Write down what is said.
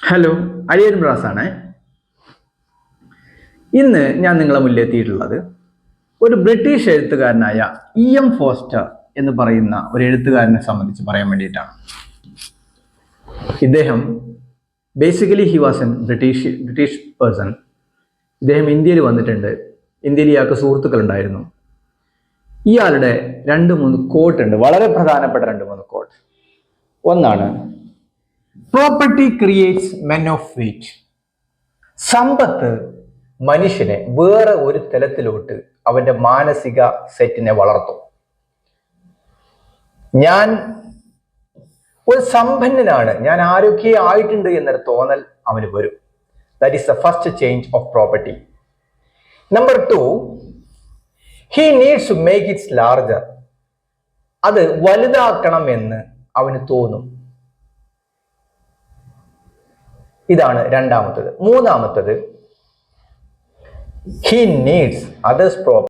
Hello, Arian ബ്രാസാണ്. ഇന്ന് ഞാൻ നിങ്ങളെ മുന്നിലെത്തിയിട്ടുള്ളത് ഒരു ബ്രിട്ടീഷ് എഴുത്തുകാരനായ E.M. ഫോസ്റ്റർ എന്ന് പറയുന്ന ഒരു എഴുത്തുകാരനെ സംബന്ധിച്ച് പറയാൻ വേണ്ടിയിട്ടാണ്. ഇദ്ദേഹം basically he was an British person. ഇദ്ദേഹം ഇന്ത്യയിൽ വന്നിട്ടുണ്ട്. ഇന്ത്യയിൽ ഇയാൾക്ക് സുഹൃത്തുക്കൾ ഉണ്ടായിരുന്നു. ഇയാളുടെ 2-3 കോട്ട് ഉണ്ട്, വളരെ പ്രധാനപ്പെട്ട 2-3 കോട്ട്. ഒന്നാണ്, property creates men of weight. സമ്പത്ത് മനുഷ്യനെ വേറെ ഒരു തലത്തിലോട്ട് അവന്റെ മാനസിക സെറ്റിനെ വളർത്തും. ഞാൻ ഒരു സമ്പന്നനാണ്, ഞാൻ ആരോഗ്യമായിട്ടുണ്ട് എന്നൊരു തോന്നൽ അവന് വരും. That is the first change of property. Number 2, he needs to make its larger. അത് വലുതാക്കണം എന്ന് അവന് തോന്നും. ഇതാണ് രണ്ടാമത്തത്. മൂന്നാമത്തത്, he needs others' property